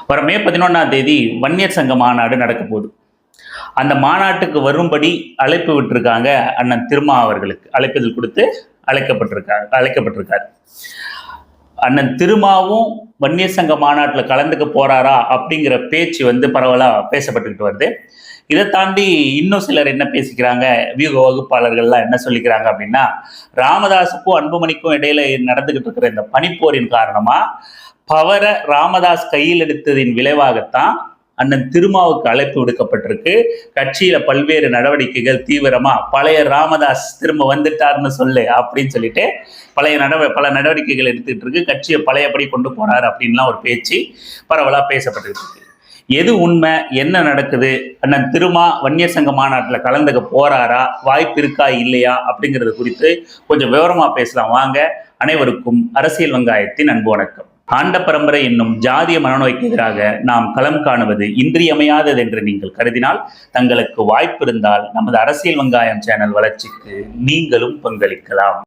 வர மே 11 வன்னியர் சங்க மாநாடு நடக்க போகுது. அந்த மாநாட்டுக்கு வரும்படி அழைப்பு விட்டுருக்காங்க. அண்ணன் திருமா அவர்களுக்கு அழைப்பிதழ் கொடுத்து அழைக்கப்பட்டிருக்காரு. அண்ணன் திருமாவும் வன்னியர் சங்க மாநாட்டில் கலந்துக்க போறாரா அப்படிங்கிற பேச்சு பரவலா பேசப்பட்டுக்கிட்டு வருது. இதை தாண்டி இன்னும் சிலர் என்ன பேசிக்கிறாங்க, வியூக வகுப்பாளர்கள்லாம் என்ன சொல்லிக்கிறாங்க அப்படின்னா, ராமதாஸுக்கும் அன்புமணிக்கும் இடையில நடந்துகிட்டு இருக்கிற இந்த பனிப்போரின் காரணமா பவரை ராமதாஸ் கையில் எடுத்ததின் விளைவாகத்தான் அண்ணன் திருமாவுக்கு அழைப்பு விடுக்கப்பட்டிருக்கு. கட்சியில பல்வேறு நடவடிக்கைகள் தீவிரமா பழைய ராமதாஸ் திரும்ப வந்துட்டார்னு சொல்லு அப்படின்னு சொல்லிட்டு பல நடவடிக்கைகள் எடுத்துக்கிட்டு இருக்கு. கட்சியை பழையபடி கொண்டு போறாரு அப்படின்லாம் ஒரு பேச்சு பரவலா பேசப்பட்டு இருக்கு. எது உண்மை, என்ன நடக்குது, அண்ணன் திருமா வன்னியர் சங்க மாநாட்டில் கலந்துக்க போறாரா, வாய்ப்பு இருக்கா இல்லையா அப்படிங்கிறது குறித்து கொஞ்சம் விவரமா பேசலாம் வாங்க. அனைவருக்கும் அரசியல் வெங்காயத்தின் அன்பு வணக்கம். ஆண்ட பரம்பரை என்னும் ஜாதிய மனநோய்க்கு எதிராக நாம் களம் காணுவது இன்றியமையாதது என்று நீங்கள் கருதினால், தங்களுக்கு வாய்ப்பு இருந்தால் நமது அரசியல் வெங்காயம் சேனல் வளர்ச்சிக்கு நீங்களும் பங்களிக்கலாம்.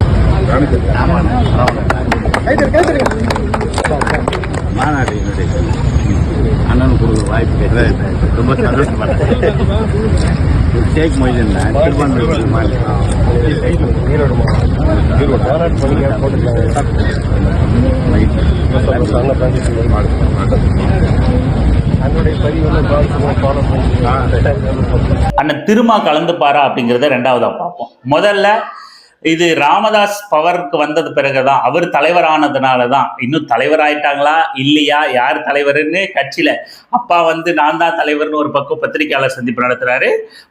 அண்ணனுக்கு ஒரு வாய்ப்பு ரொம்ப சந்தோஷப்பட்டேன். ஷேக் மொய்தீன் அண்ணன் திருமா கலந்துப்பாரா அப்படிங்கிறத ரெண்டாவதா பார்ப்போம். முதல்ல இது ராமதாஸ் பவருக்கு வந்தது பிறகுதான், அவர் தலைவரானதுனாலதான், இன்னும் தலைவர் ஆயிட்டாங்களா இல்லையா, யார் தலைவர்னு கட்சியில அப்பா நான் தான் தலைவர்னு ஒரு பக்கம் பத்திரிகையாளர் சந்திப்பு நடத்துறாரு,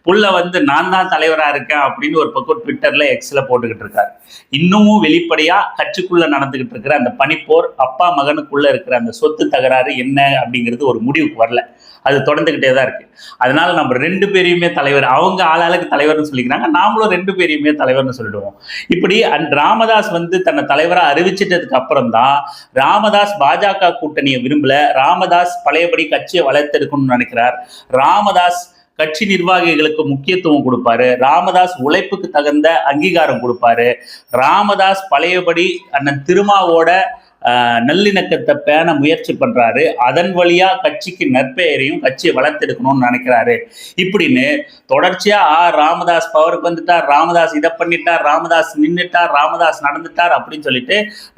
புள்ள நான் தான் தலைவரா இருக்கேன் அப்படின்னு ஒரு பக்கம் ட்விட்டர்ல எக்ஸ்ல போட்டுக்கிட்டு இருக்காரு. இன்னமும் வெளிப்படையா கட்சிக்குள்ள நடந்துகிட்டு இருக்கிற அந்த பனிப்போர், அப்பா மகனுக்குள்ள இருக்கிற அந்த சொத்து தகராறு என்ன அப்படிங்கிறது ஒரு முடிவுக்கு வரல. அது தொடர்ந்துகிட்டே தான் இருக்கு. அதனால நம்ம ரெண்டு பேரையுமே தலைவர், அவங்க ஆளாளுக்கு தலைவர்னு சொல்லிக்கிறாங்க, நாமளும் ரெண்டு பேரையுமே தலைவர்னு சொல்லிடுவோம். இப்படி ராமதாஸ் தன்னை தலைவரா அறிவிச்சிட்டதுக்கு அப்புறம் தான் ராமதாஸ் பாஜக கூட்டணியை விரும்பல, ராமதாஸ் பழையபடி கட்சியை வளர்த்தெடுக்கணும்னு நினைக்கிறார். ராமதாஸ் கட்சி நிர்வாகிகளுக்கு முக்கியத்துவம் கொடுப்பாரு, ராமதாஸ் உழைப்புக்கு தகுந்த அங்கீகாரம் கொடுப்பாரு, ராமதாஸ் பழையபடி அண்ணன் திருமாவோட நல்லிணக்கத்தை பேண முயற்சி பண்றாரு, அதன் வழியா கட்சிக்கு நற்பெயரையும் கட்சியை வளர்த்தெடுக்கணும்னு நினைக்கிறாரு. இப்படின்னு தொடர்ச்சியா ராமதாஸ் பவருக்கு வந்துட்டார், ராமதாஸ் இதை பண்ணிட்டார், ராமதாஸ் நின்றுட்டார், ராமதாஸ் நடந்துட்டார் அப்படின்னு சொல்லிட்டு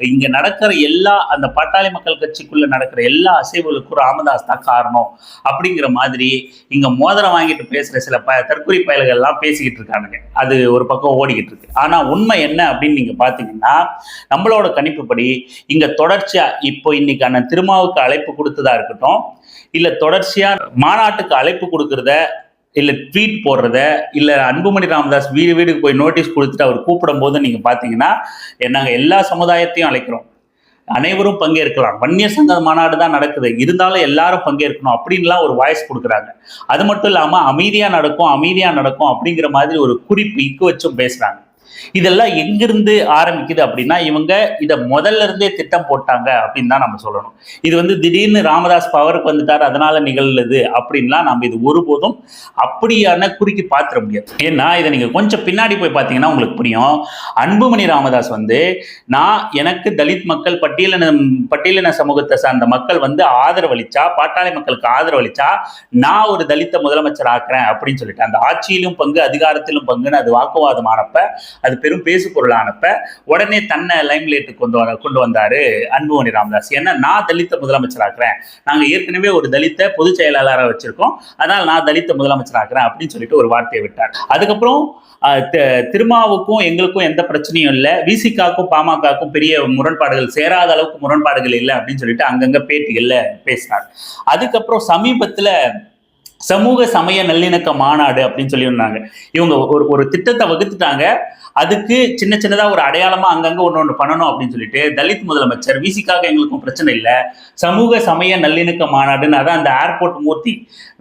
இங்க நடக்கிற எல்லா அந்த பாட்டாளி மக்கள் கட்சிக்குள்ள நடக்கிற எல்லா அசைவுகளுக்கும் ராமதாஸ் தான் காரணம் அப்படிங்கிற மாதிரி இங்க மோதிரம் வாங்கிட்டு பேசுற சில தற்கொலை பயல்கள் எல்லாம் பேசிக்கிட்டு இருக்கானுங்க. அது ஒரு பக்கம் ஓடிக்கிட்டு இருக்கு. ஆனா உண்மை என்ன அப்படின்னு நீங்க பாத்தீங்கன்னா, நம்மளோட கணிப்புப்படி இங்க தொடர்ச்சியா இப்போ இன்னைக்கு அண்ணன் திருமாவுக்கு அழைப்பு கொடுத்ததா இருக்கட்டும், இல்ல தொடர்ச்சியா மாநாட்டுக்கு அழைப்பு கொடுக்கறத, இல்ல ட்வீட் போடுறத, இல்ல அன்புமணி ராமதாஸ் வீடுக்கு போய் நோட்டீஸ் கொடுத்துட்டு அவர் கூப்பிடும் போது நீங்க பாத்தீங்கன்னா, நாங்க எல்லா சமுதாயத்தையும் அழைக்கிறோம், அனைவரும் பங்கேற்கலாம், வன்னியர் சங்க மாநாடு தான் நடக்குது, இருந்தாலும் எல்லாரும் பங்கேற்கணும் அப்படின்லாம் ஒரு வாய்ஸ் கொடுக்குறாங்க. அது மட்டும் இல்லாம அமைதியா நடக்கும் அப்படிங்கிற மாதிரி ஒரு குறிப்பு இக்கு வச்சும் பேசுறாங்க. இதெல்லாம் எங்கிருந்து ஆரம்பிக்குது அப்படின்னா, இவங்க இதை முதல்ல இருந்தே திட்டம் போட்டாங்க அப்படின்னு தான் நம்ம சொல்லணும். இது திடீர்னு ராமதாஸ் பவருக்கு வந்துட்டார் அதனால நிகழ்ந்தது அப்படின்லாம் நம்ம இது ஒருபோதும் அப்படியான குறுக்கி பார்த்துட முடியாது. ஏன்னா இதை நீங்க கொஞ்சம் பின்னாடி போய் பார்த்தீங்கன்னா உங்களுக்கு புரியும். அன்புமணி ராமதாஸ் எனக்கு தலித் மக்கள் பட்டியலின சமூகத்தை சார்ந்த மக்கள் ஆதரவளிச்சா, பாட்டாளி மக்களுக்கு ஆதரவளிச்சா நான் ஒரு தலித்த முதலமைச்சர் ஆக்குறேன் அப்படின்னு சொல்லிட்டு அந்த ஆட்சியிலும் பங்கு அதிகாரத்திலும் பங்குன்னு அது வாக்குவாதமானப்ப, அது பெரும் பேசு பொருளானப்ப உடனே தன்னை லைம்லைட்டுக்கு கொண்டு வந்தாரு அன்புமணி ராமதாஸ். ஏன்னா நான் தலித்த முதலமைச்சர் ஆக்குறேன், நாங்க ஏற்கனவே ஒரு தலித்த பொதுச் செயலாளராக வச்சிருக்கோம், அதனால நான் தலித்த முதலமைச்சர் ஆக்குறேன் அப்படின்னு சொல்லிட்டு ஒரு வார்த்தையை விட்டார். அதுக்கப்புறம் திருமாவுக்கும் எங்களுக்கும் எந்த பிரச்சனையும் இல்லை, விசிகாக்கும் பாமகக்கும் பெரிய முரண்பாடுகள், சேராத அளவுக்கு முரண்பாடுகள் இல்லை அப்படின்னு சொல்லிட்டு அங்கங்க பேட்டிகள்ல பேசினார். அதுக்கப்புறம் சமீபத்துல சமூக சமய நல்லிணக்க மாநாடு அப்படின்னு சொல்லியிருந்தாங்க. இவங்க ஒரு திட்டத்தை வகுத்துட்டாங்க, அதுக்கு சின்னதா ஒரு அடையாளமா அங்கங்க ஒன்று பண்ணணும் அப்படின்னு சொல்லிட்டு தலித் முதலமைச்சர், விசிக்காக எங்களுக்கும் பிரச்சனை இல்லை, சமூக சமய நல்லிணக்க மாநாடுன்னு, அதான் அந்த ஏர்போர்ட் மூர்த்தி,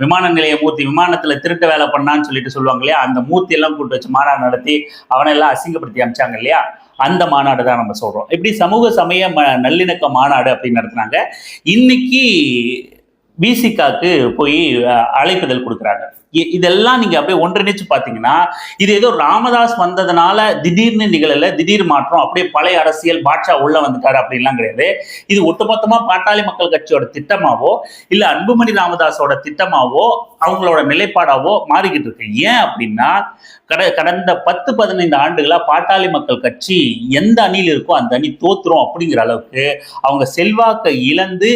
விமான நிலைய மூர்த்தி, விமானத்துல திருட்ட வேலை பண்ணான்னு சொல்லிட்டு சொல்லுவாங்க இல்லையா, அந்த மூர்த்தி எல்லாம் கூட்டு வச்சு மாநாடு நடத்தி அவனெல்லாம் அசிங்கப்படுத்தி அமிச்சாங்க இல்லையா, அந்த மாநாடு தான் நம்ம சொல்றோம். இப்படி சமூக சமய நல்லிணக்க மாநாடு அப்படின்னு நடத்துனாங்க. இன்னைக்கு விசிகாக்கு போய் அழைப்புதல் கொடுக்குறாங்க. இதெல்லாம் நீங்க அப்படியே ஒன்றிணைச்சு பாத்தீங்கன்னா, இது ஏதோ ராமதாஸ் வந்ததுனால திடீர்னு நிகழல, திடீர் மாற்றம், அப்படியே பழைய அரசியல் பாட்ஷா உள்ள வந்துட்டாரு அப்படின்லாம் கிடையாது. இது ஒட்டுமொத்தமா பாட்டாளி மக்கள் கட்சியோட திட்டமாவோ இல்ல அன்புமணி ராமதாஸோட திட்டமாவோ அவங்களோட நிலைப்பாடாவோ மாறிக்கிட்டு இருக்கு. ஏன் அப்படின்னா, கடந்த 10-15 ஆண்டுகளா பாட்டாளி மக்கள் கட்சி எந்த அணியில் இருக்கோ அந்த அணி தோத்துரும் அப்படிங்கிற அளவுக்கு அவங்க செல்வாக்கை இழந்து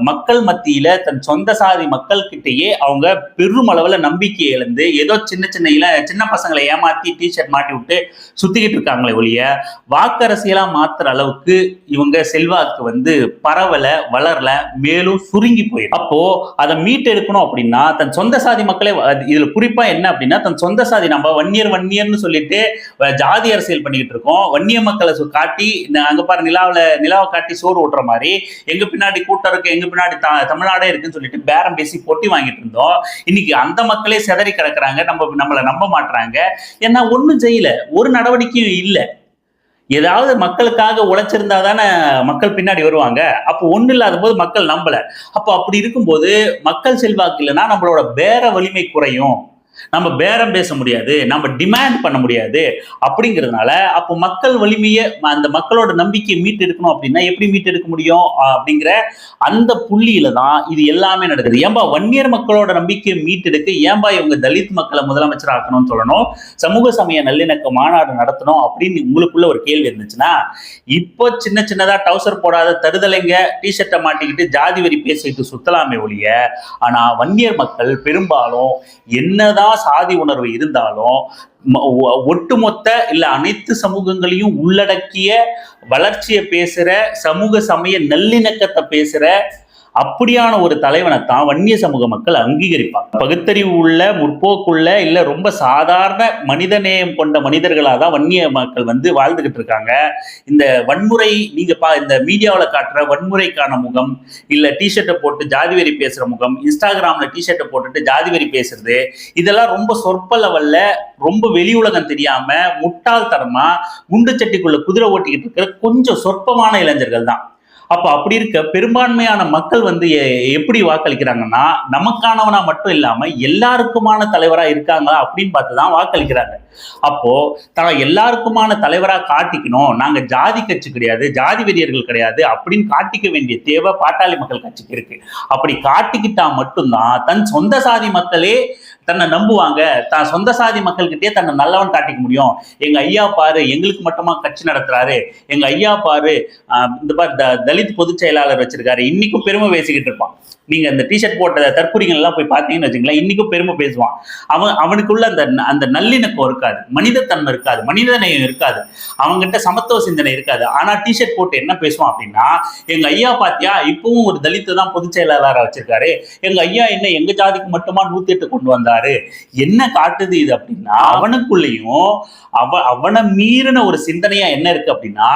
மக்கள் மத்தியில தன் சொந்த சாதி மக்கள் கிட்டேயே அவங்க பெருமளவுல நம்பிக்கை இழந்து ஏதோ சின்ன பசங்களை ஏமாத்தி டிஷர்ட் மாட்டி விட்டு சுத்திக்கிட்டு இருக்காங்களே ஒழிய வாக்கரசியலா மாத்துற அளவுக்கு இவங்க செல்வாக்கு வந்து பரவல, வளரல, மேலும் சுருங்கி போயிடும். அப்போ அதை மீட்டெடுக்கணும் அப்படின்னா தன் சொந்த சாதி மக்களை, இதுல குறிப்பா என்ன அப்படின்னா தன் சொந்த சாதி, நம்ம வன்னியர்னு சொல்லிட்டு ஜாதி அரசியல் பண்ணிக்கிட்டு இருக்கோம். வன்னிய மக்களை காட்டி அங்க பாரு நிலாவை காட்டி சோறு ஓட்டுற மாதிரி எங்க பின்னாடி கூட்டம் இருக்கு, எங்க பின்னாடி தமிழ்நாடே இருக்குன்னு சொல்லிட்டு பேரம் பேசி பொட்டி வாங்கிட்டு இருந்தோம். இன்னைக்கு அந்த மக்களே சிதறி கிடக்குறாங்க, நம்மளை நம்ப மாட்டாங்க. ஏன்னா ஒன்னும் செய்யல, ஒரு நடவடிக்கையும் இல்லை. ஏதாவது மக்களுக்காக உழைச்சிருந்தா தானே மக்கள் பின்னாடி வருவாங்க. அப்போ ஒண்ணு இல்லாத போது மக்கள் நம்பல. அப்போ அப்படி இருக்கும்போது மக்கள் செல்வாக்கு இல்லைன்னா நம்மளோட பேர வலிமை குறையும், நம்ம பேரம் பேச முடியாது, நம்ம டிமாண்ட் பண்ண முடியாது. அப்படிங்கிறதுனால அப்போ மக்கள் வலிமையை, அந்த மக்களோட நம்பிக்கையை மீட்டெடுக்கணும் அப்படின்னா எப்படி மீட்டெடுக்க முடியும் அப்படிங்கிற அந்த புள்ளியில தான் இது எல்லாமே நடக்குது. ஏன்பா வன்னியர் மக்களோட நம்பிக்கையை மீட்டெடுக்க ஏன்பா இவங்க தலித் மக்களை முதலமைச்சர் ஆக்கணும்னு சொல்லணும், சமூக சமய நல்லிணக்க மாநாடு நடத்தணும் அப்படின்னு உங்களுக்குள்ள ஒரு கேள்வி இருந்துச்சுன்னா, இப்போ சின்னதா டவுசர் போடாத தருதலைங்க டிஷர்ட்டை மாட்டிக்கிட்டு ஜாதி வரி பேசிட்டு சுத்தலாமே ஒழிய, ஆனா வன்னியர் மக்கள் பெரும்பாலும் என்னதான் சாதி உணர்வு இருந்தாலும் ஒட்டுமொத்த இல்ல அனைத்து சமூகங்களையும் உள்ளடக்கிய வளர்ச்சியை பேசுற, சமூக சமய நல்லிணக்கத்தை பேசுற அப்படியான ஒரு தலைவனை தான் வன்னிய சமூக மக்கள் அங்கீகரிப்பாங்க. பகுத்தறிவு உள்ள, முற்போக்குள்ள, இல்ல ரொம்ப சாதாரண மனிதநேயம் கொண்ட மனிதர்களாக தான் வன்னிய மக்கள் வந்து வாழ்ந்துகிட்டு இருக்காங்க. இந்த வன்முறை, நீங்க இந்த மீடியாவில் காட்டுற வன்முறைக்கான முகம், இல்ல டிஷர்ட்டை போட்டு ஜாதி வரி பேசுற முகம், இன்ஸ்டாகிராம்ல டிஷர்ட்டை போட்டுட்டு ஜாதி வரி பேசுறது, இதெல்லாம் ரொம்ப சொற்ப லெவல்ல, ரொம்ப வெளி உலகம் தெரியாம முட்டாள்தனமா குண்டு சட்டிக்குள்ள குதிரை ஓட்டிக்கிட்டு இருக்கிற கொஞ்சம் சொற்பமான இளைஞர்கள் தான். அப்ப அப்படி இருக்க பெரும்பான்மையான மக்கள் வந்து எப்படி வாக்களிக்கிறாங்கன்னா, நமக்கானவனா மட்டும் இல்லாம எல்லாருக்குமான தலைவரா இருக்காங்களா அப்படின்னு பார்த்துதான் வாக்களிக்கிறாங்க. அப்போ எல்லாருக்குமான தலைவரா காட்டிக்கணும், நாங்க ஜாதி கட்சி கிடையாது, ஜாதி வெறியர்கள் கிடையாது அப்படின்னு காட்டிக்க வேண்டிய தேவை பாட்டாளி மக்கள் கட்சிக்கு இருக்கு. அப்படி காட்டிக்கிட்டா மட்டும்தான் தன் சொந்த சாதி மக்களே தன்னை நம்புவாங்க, தான் சொந்த சாதி மக்கள்கிட்டயே தன்னை நல்லவன் காட்டிக்க முடியும். எங்க ஐயா பாரு எங்களுக்கு மட்டுமா கட்சி நடத்துறாரு, எங்க ஐயா பாரு இந்த பாரு தலித் பொதுச் செயலாளர் வச்சிருக்காரு, இன்னைக்கும் பெருமை பேசிக்கிட்டு இருப்பான். நீங்க அந்த டிஷர்ட் போட்ட தற்கொலைகள் எல்லாம் போய் பார்த்தீங்கன்னு வச்சுங்களேன், இன்னைக்கும் பெருமை பேசுவான். அவனுக்குள்ள அந்த நல்லிணக்கம் இருக்காது, மனிதத்தன்மை இருக்காது, மனிதநேயம் இருக்காது, அவங்ககிட்ட சமத்துவ சிந்தனை இருக்காது. ஆனா டிஷர்ட் போட்டு என்ன பேசுவான் அப்படின்னா, எங்க ஐயா பாத்தியா இப்பவும் ஒரு தலித்து தான் பொதுச் செயலாளராக வச்சிருக்காரு, எங்க ஐயா என்ன எங்க ஜாதிக்கு மட்டுமா 108 கொண்டு வந்தாரு. என்ன காட்டுது இது அப்படின்னா, அவனுக்குள்ளேயும் அவனை மீறின ஒரு சிந்தனையா என்ன இருக்கு அப்படின்னா,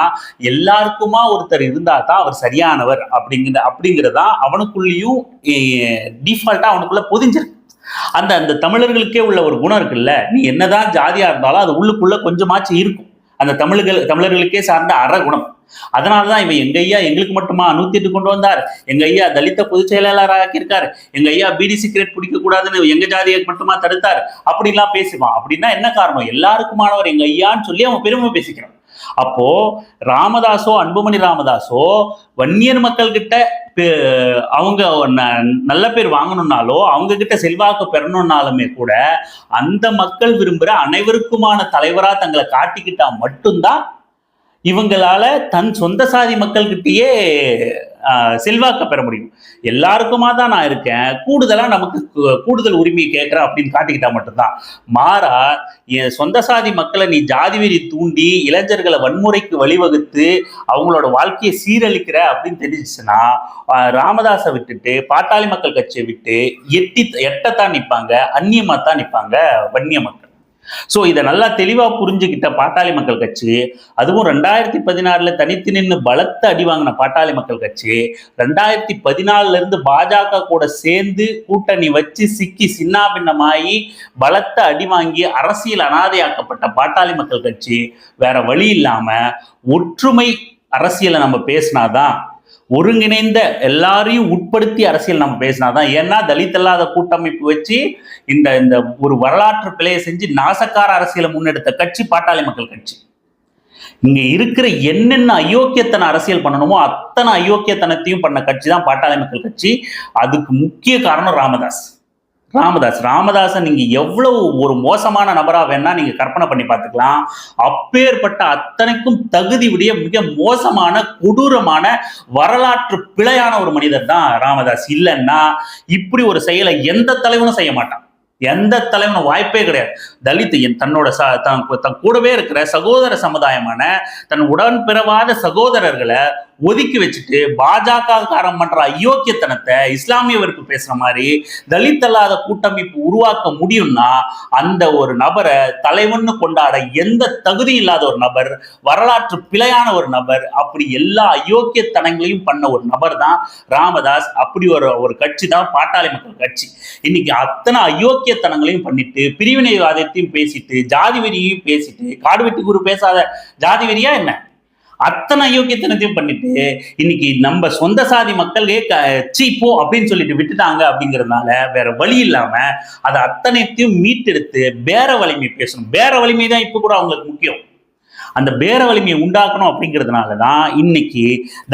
எல்லாருக்குமா ஒருத்தர் இருந்தா தான் அவர் சரியானவர் அப்படிங்கிறதா அவனுக்குள்ளேயும் டிஃபால்ட்டா அவனுக்குள்ள பொதிஞ்சிருக்கு. அந்த தமிழர்களுக்கே உள்ள ஒரு குணம் இருக்குல்ல, நீ என்னதான் ஜாதியா இருந்தாலும் அது உள்ளுக்குள்ள கொஞ்சமாச்சு இருக்கும், அந்த தமிழர்களுக்கே சார்ந்த அறகுணம். அதனாலதான் இவன் எங்க ஐயா எங்களுக்கு மட்டுமா 108 கொண்டு வந்தார், எங்க ஐயா தலித்த பொதுச் செயலாளராக ஆக்கியிருக்காரு, எங்க ஐயா பீடி சிகரெட் பிடிக்க கூடாதுன்னு எங்க ஜாதியை மட்டுமா தடுத்தார் அப்படின்லாம் பேசுவான். அப்படின்னா என்ன காரணம், எல்லாருக்குமானவர் எங்க ஐயான்னு சொல்லி அவன் பெருமை பேசிக்கிறான். அப்போ ராமதாஸோ அன்புமணி ராமதாஸோ வன்னியர் மக்கள் கிட்ட அவங்க நல்ல பேர் வாங்கணும்னாலோ அவங்க கிட்ட செல்வாக்கு பெறணும்னாலுமே கூட அந்த மக்கள் விரும்புற அனைவருக்குமான தலைவரா தங்களை காட்டிக்கிட்டா மட்டும்தான் இவங்களால தன் சொந்த சாதி மக்கள்கிட்டயே செல்வாக்க பெற முடியும். எல்லாருக்குமா தான் நான் இருக்கேன், கூடுதலா நமக்கு கூடுதல் உரிமையை கேட்கிறேன் அப்படின்னு காட்டிக்கிட்டா மட்டும்தான். மாறா என் சொந்த சாதி மக்களை நீ ஜாதி வெறி தூண்டி இளைஞர்களை வன்முறைக்கு வழிவகுத்து அவங்களோட வாழ்க்கையை சீரழிக்கிற அப்படின்னு தெரிஞ்சிச்சுன்னா, ராமதாஸை விட்டுட்டு பாட்டாளி மக்கள் கட்சியை விட்டு எட்டத்தான் நிற்பாங்க, அந்நியமா தான் நிற்பாங்க வன்னிய மக்கள். ஸோ இதை நல்லா தெளிவா புரிஞ்சுக்கிட்ட பாட்டாளி மக்கள் கட்சி, அதுவும் 2016 தனித்து நின்று பலத்த அடி வாங்கின பாட்டாளி மக்கள் கட்சி 2014 இருந்து பாஜக கூட சேர்ந்து கூட்டணி வச்சு சிக்கி சின்னாபின்னமாகி பலத்த அடி வாங்கி அரசியல் அனாதையாக்கப்பட்ட பாட்டாளி மக்கள் கட்சி வேற வழி இல்லாம ஒற்றுமை அரசியலை நம்ம பேசினாதான், ஒருங்கிணைந்த எல்லாரையும் உட்படுத்தி அரசியல் நம்ம பேசினாதான். ஏன்னா தலித் அல்லாத கூட்டமைப்பு வச்சு இந்த இந்த ஒரு வரலாற்று பிழையை செஞ்சு நாசக்கார அரசியலை முன்னெடுத்த கட்சி பாட்டாளி மக்கள் கட்சி. இங்க இருக்கிற என்னென்ன அயோக்கியத்தன அரசியல் பண்ணணுமோ அத்தனை அயோக்கியத்தனத்தையும் பண்ண கட்சி தான் பாட்டாளி மக்கள் கட்சி. அதுக்கு முக்கிய காரணம் ராமதாசன் நீங்க எவ்வளவு ஒரு மோசமான நபரா வேணா நீங்க கற்பனை பண்ணி பார்த்துக்கலாம். அப்பேற்பட்ட அத்தனைக்கும் தகுதி உடைய மிக மோசமான கொடூரமான வரலாற்று பிழையான ஒரு மனிதர் தான் ராமதாஸ். இல்லைன்னா இப்படி ஒரு செயலை எந்த தலைவனும் செய்ய மாட்டான். எந்த தலைவனும் வாய்ப்பே கிடையாது. தலித் தன்னோட தன் கூடவே இருக்கிற சகோதர சமுதாயமான தன் உடன் பிறவாத சகோதரர்களை ஒதுக்கி வச்சுட்டு பாஜக காரம் பண்ற அயோக்கியத்தனத்தை இஸ்லாமிய வெறுப்பு பேசுற மாதிரி தலித் அல்லாத கூட்டமைப்பு உருவாக்க முடியும்னா அந்த ஒரு நபரை தலைவன்னு கொண்டாட எந்த தகுதி இல்லாத ஒரு நபர், வரலாற்று பிழையான ஒரு நபர், அப்படி எல்லா அயோக்கியத்தனங்களையும் பண்ண ஒரு நபர் தான் ராமதாஸ். அப்படி ஒரு கட்சி தான் பாட்டாளி மக்கள் கட்சி. இன்னைக்கு அத்தனை அயோக்கியத்தனங்களையும் பண்ணிட்டு பிரிவினைவாதத்தையும் பேசிட்டு ஜாதி வெறியையும் பேசிட்டு, காடு வெட்டி குரு பேசாத ஜாதி வெறியா என்ன, அத்தனை அயோக்கியத்தனத்தையும் பண்ணிட்டு இன்னைக்கு நம்ம சொந்த சாதி மக்களே சீப்போ அப்படின்னு சொல்லிட்டு விட்டுட்டாங்க. அப்படிங்கிறதுனால வேற வழி இல்லாம அதை அத்தனைத்தையும் மீட்டெடுத்து பேர வலிமை பேசணும். பேர வலிமை தான் இப்ப கூட அவங்களுக்கு முக்கியம். அந்த பேர வலிமையை உண்டாக்கணும். அப்படிங்கிறதுனாலதான் இன்னைக்கு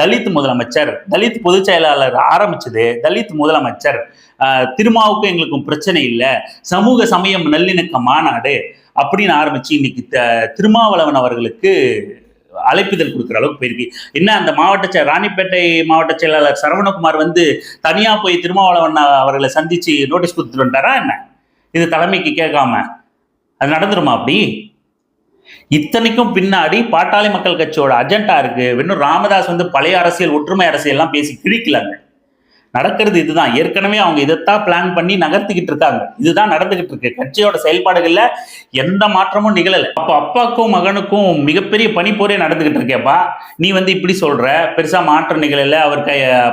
தலித் முதலமைச்சர், தலித் பொதுச் செயலாளர் ஆரம்பிச்சது, தலித் முதலமைச்சர் திருமாவுக்கும் எங்களுக்கும் பிரச்சனை இல்லை, சமூக சமயம் நல்லிணக்க மாநாடு அப்படின்னு ஆரம்பிச்சு இன்னைக்கு திருமாவளவன் அவர்களுக்கு அழைப்புதல் கொடுக்குற அளவுக்கு போயிருக்கு. என்ன அந்த ராணிப்பேட்டை மாவட்ட செயலாளர் சரவணகுமார் தனியா போய் திருமாவளவன் அவர்களை சந்திச்சு நோட்டீஸ் கொடுத்துட்டு வந்துட்டாரா என்ன? இது தலைமைக்கு கேட்காம அது நடந்துருமா? அப்படி இத்தனைக்கும் பின்னாடி பாட்டாளி மக்கள் கட்சியோட அஜெண்டா இருக்கு. இன்னும் ராமதாஸ் பழைய அரசியல், ஒற்றுமை அரசியல் எல்லாம் பேசி கிழிக்கலாங்க. நடக்கிறது இதுதான். ஏற்கனவே அவங்க இதைத்தான் பிளான் பண்ணி நகர்த்திக்கிட்டு இருக்காங்க. இதுதான் நடந்துகிட்டு இருக்கு. கட்சியோட செயல்பாடுகள்ல எந்த மாற்றமும் நிகழல. அப்போ அப்பாவுக்கும் மகனுக்கும் மிகப்பெரிய பனிப்போரே நடந்துகிட்டு இருக்கேப்பா. நீ இப்படி சொல்ற, பெருசா மாற்றம் நிகழல, அவர்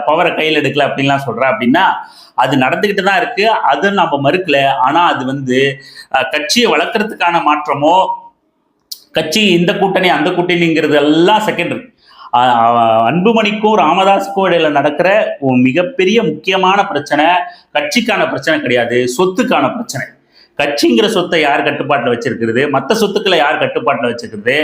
பவரை கையில் எடுக்கல அப்படின்லாம் சொல்ற அப்படின்னா அது நடந்துகிட்டு தான் இருக்கு. அது நம்ம மறுக்கல. ஆனா அது கட்சியை வளர்க்கறதுக்கான மாற்றமோ, கட்சி இந்த கூட்டணி அந்த கூட்டணிங்கிறது எல்லாம் செகண்டரி. அன்புமணிக்கும் ராமதாஸுக்கும் இடையில நடக்கிற மிகப்பெரிய முக்கியமான பிரச்சனை கட்சிக்கான பிரச்சனை கிடையாது, சொத்துக்கான பிரச்சனை. கட்சிங்கிற சொத்தை யார் கட்டுப்பாட்டில் வச்சிருக்கிறது, மற்ற சொத்துக்களை யார் கட்டுப்பாட்டில் வச்சிருக்கிறது,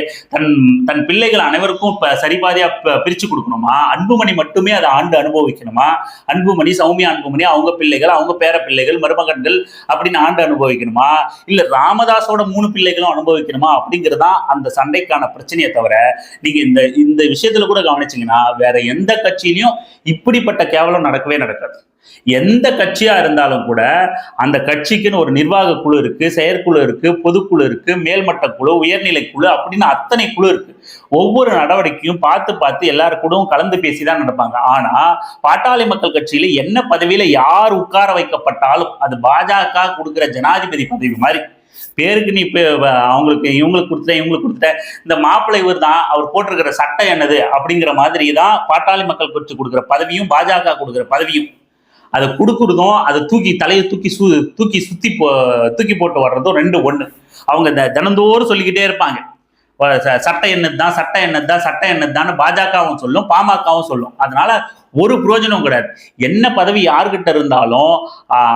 தன் பிள்ளைகள் அனைவருக்கும் சரிபாதியா பிரிச்சு கொடுக்கணுமா? அன்புமணி மட்டுமே அதை ஆண்டு அனுபவிக்கணுமா? அன்புமணி, சௌமியா அன்புமணி, அவங்க பிள்ளைகள், அவங்க பேர பிள்ளைகள், மருமகன்கள் அப்படின்னு ஆண்டு அனுபவிக்கணுமா? இல்ல ராமதாஸோட 3 பிள்ளைகளும் அனுபவிக்கணுமா? அப்படிங்கிறதான் அந்த சண்டைக்கான பிரச்சனையை தவிர நீங்க இந்த விஷயத்துல கூட கவனிச்சீங்கன்னா வேற எந்த கட்சியிலையும் இப்படிப்பட்ட கேவலம் நடக்கவே நடக்காது. எந்த கட்சியா இருந்தாலும் கூட அந்த கட்சிக்குன்னு ஒரு நிர்வாக குழு இருக்கு, செயற்குழு இருக்கு, பொதுக்குழு இருக்கு, மேல்மட்ட குழு, உயர்நிலை குழு அப்படின்னு அத்தனை குழு இருக்கு. ஒவ்வொரு நடவடிக்கையும் பார்த்து எல்லாரும் கூடவும் கலந்து பேசிதான் நடப்பாங்க. ஆனா பாட்டாளி மக்கள் கட்சியில என்ன பதவியில யார் உட்கார வைக்கப்பட்டாலும் அது பாஜக கொடுக்கிற ஜனாதிபதி பதவி மாதிரி. பேருக்கு நீ அவங்களுக்கு இவங்களுக்கு கொடுத்துட்ட இந்த மாப்பிள்ளை இவர் தான், அவர் போட்டிருக்கிற சட்டம் என்னது அப்படிங்கிற மாதிரி தான் பாட்டாளி மக்கள் கட்சி கொடுக்குற பதவியும் பாஜக கொடுக்குற பதவியும். அதை கொடுக்குறதும் அதை தலையை தூக்கி போட்டு வர்றதும் 2 ஒண்ணு. அவங்க தினந்தோறும் சொல்லிக்கிட்டே இருப்பாங்க சட்டம் என்னதுதான் பாஜகவும் சொல்லும், பாமகவும் சொல்லும். அதனால ஒரு பிரயோஜனம் கிடையாது. என்ன பதவி யார்கிட்ட இருந்தாலும்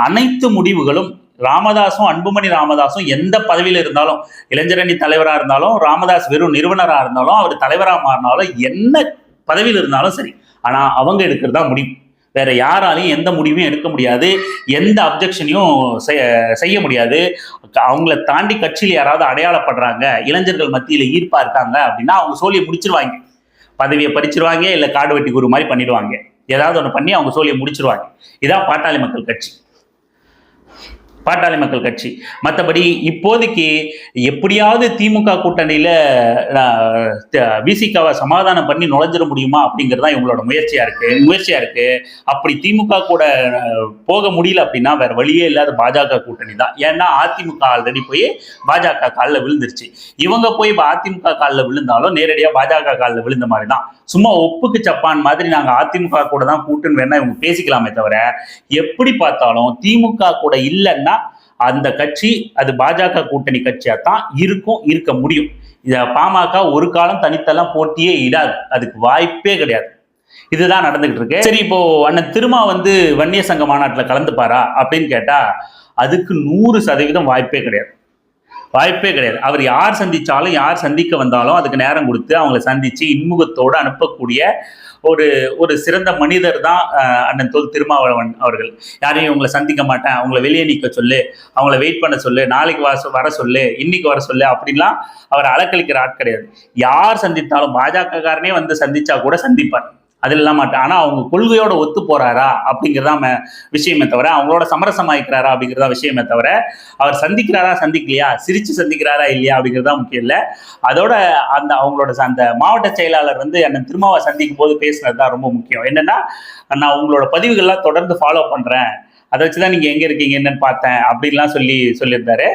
அனைத்து முடிவுகளும் ராமதாசும், அன்புமணி ராமதாசும் எந்த பதவியில இருந்தாலும், இளைஞரணி தலைவரா இருந்தாலும், ராமதாஸ் வெறும் நிறுவனரா இருந்தாலும், அவர் தலைவரா மாறினாலும், என்ன பதவியில் இருந்தாலும் சரி, ஆனா அவங்க எடுக்கிறதா முடிவு. வேற யாராலையும் எந்த முடிவையும் எடுக்க முடியாது, எந்த அப்ஜெக்ஷனையும் செய்ய முடியாது. அவங்கள தாண்டி கட்சியில் யாராவது அடையாளப்படுறாங்க, இளைஞர்கள் மத்தியில ஈர்ப்பா இருக்காங்க அப்படின்னா அவங்க சோழியை முடிச்சிருவாங்க, பதவியை பறிச்சிருவாங்க, இல்ல காடு வெட்டி குரு மாதிரி பண்ணிடுவாங்க. ஏதாவது ஒண்ணு பண்ணி அவங்க சோழியை முடிச்சிருவாங்க. இதான் பாட்டாளி மக்கள் கட்சி. மற்றபடி இப்போதைக்கு எப்படியாவது திமுக கூட்டணியில விசிகாவை சமாதானம் பண்ணி நுழைஞ்சிட முடியுமா அப்படிங்கிறதா இவங்களோட முயற்சியா இருக்கு. அப்படி திமுக கூட போக முடியல அப்படின்னா வேற வழியே இல்லாத பாஜக கூட்டணி தான். ஏன்னா அதிமுக ஆல்ரெடி போய் பாஜக காலில் விழுந்துருச்சு. இவங்க போய் அதிமுக காலில் விழுந்தாலும் நேரடியா பாஜக காலில் விழுந்த மாதிரி தான். சும்மா ஒப்புக்கு சப்பான் மாதிரி நாங்க அதிமுக கூட தான் கூட்டுன்னு வேணா இவங்க பேசிக்கலாமே தவிர எப்படி பார்த்தாலும் திமுக கூட இல்லைன்னா அந்த கட்சி அது பாஜக கூட்டணி கட்சியா தான் இருக்க முடியும். இத பாமக ஒரு காலம் தனித்தெல்லாம் போட்டியே இடாது, அதுக்கு வாய்ப்பே கிடையாது. இதுதான் நடந்துகிட்டு இருக்கு. சரி, இப்போ அண்ணன் திருமா வந்து வன்னிய சங்க மாநாட்டில் கலந்துப்பாரா அப்படின்னு கேட்டா அதுக்கு 100% வாய்ப்பே கிடையாது. வாய்ப்பே கிடையாது. அவர் யார் சந்திச்சாலும், யார் சந்திக்க வந்தாலும் அதுக்கு நேரம் கொடுத்து அவங்களை சந்திச்சு இன்முகத்தோடு அனுப்பக்கூடிய ஒரு சிறந்த மனிதர் தான் அண்ணன் தொல் திருமாவளவன் அவர்கள். யாரையும் உங்களை சந்திக்க மாட்டேன், அவங்கள வெளியே நிற்க சொல்லு, அவங்கள வெயிட் பண்ண சொல்லு, நாளைக்கு வர சொல்லு, இன்னைக்கு வர சொல்லு அப்படின்லாம் அவர் அலக்களிக்கிற ஆட் கிடையாது. யார் சந்தித்தாலும் பாஜக காரனே வந்து சந்திச்சா கூட சந்திப்பார், அதில் இல்லாம மாட்டேன். ஆனால் அவங்க கொள்கையோட ஒத்து போறாரா அப்படிங்கிறதா விஷயமே தவிர, அவங்களோட சமரசமாயிக்கிறாரா அப்படிங்கிறதா விஷயமே தவிர, அவர் சந்திக்கிறாரா சந்திக்கலையா, சிரிச்சு சந்திக்கிறாரா இல்லையா அப்படிங்கிறதா முக்கியம் இல்லை. அதோட அவங்களோட அந்த மாவட்ட செயலாளர் வந்து அண்ணன் திருமாவை சந்திக்கும் போது பேசினது தான் ரொம்ப முக்கியம். என்னன்னா, நான் உங்களோட பதிவுகள்லாம் தொடர்ந்து ஃபாலோ பண்றேன், அதை வச்சுதான் நீங்க எங்க இருக்கீங்க என்னன்னு பார்த்தேன் அப்படின்லாம் சொல்லியிருந்தாரு.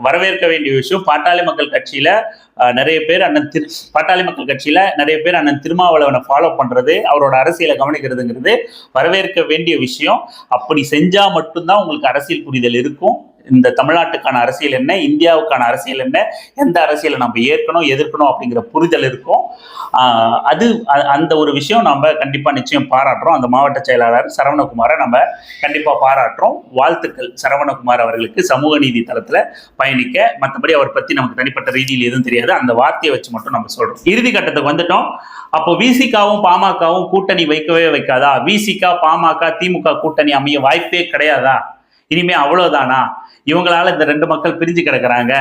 வரவேற்க வேண்டிய விஷயம். பாட்டாளி மக்கள் கட்சியில நிறைய பேர் அண்ணன் திருமாவளவனை ஃபாலோ பண்றது, அவரோட அரசியலை கவனிக்கிறதுங்கிறது வரவேற்க வேண்டிய விஷயம். அப்படி செஞ்சா மட்டும்தான் உங்களுக்கு அரசியல் புரிதல் இருக்கும். இந்த தமிழ்நாட்டுக்கான அரசியல் என்ன, இந்தியாவுக்கான அரசியல் என்ன, எந்த அரசியலை நம்ம ஏற்கணும் எதிர்க்கணும் அப்படிங்கிற புரிதல் இருக்கும். அந்த ஒரு விஷயம் நம்ம கண்டிப்பா நிச்சயம் பாராட்டுறோம். அந்த மாவட்ட செயலாளர் சரவணகுமாரை நம்ம கண்டிப்பா பாராட்டுறோம். வாழ்த்துக்கள் சரவணகுமார் அவர்களுக்கு சமூக நீதி தளத்துல பயணிக்க. மற்றபடி அவர் பத்தி நமக்கு தனிப்பட்ட ரீதியில் எதுவும் தெரியாது. அந்த வார்த்தையை வச்சு மட்டும் நம்ம சொல்றோம். இறுதி கட்டத்துக்கு வந்துட்டோம். அப்போ விசிகாவும் பாமகவும் கூட்டணி வைக்கவே வைக்காதா? விசிகா பாமக திமுக கூட்டணி அமைய வாய்ப்பே கிடையாதா? இனிமே அவ்வளவுதானா? இவங்களால இந்த 2 மக்கள் பிரிஞ்சு கிடக்குறாங்க,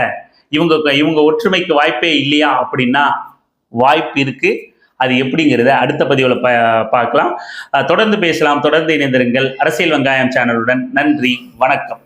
இவங்க ஒற்றுமைக்கு வாய்ப்பே இல்லையா அப்படின்னா வாய்ப்பு இருக்கு. அது எப்படிங்கிறத அடுத்த பதிவுல பார்க்கலாம். தொடர்ந்து பேசலாம். தொடர்ந்து இணைந்திருங்கள் அரசியல் வெங்காயம் சேனலுடன். நன்றி, வணக்கம்.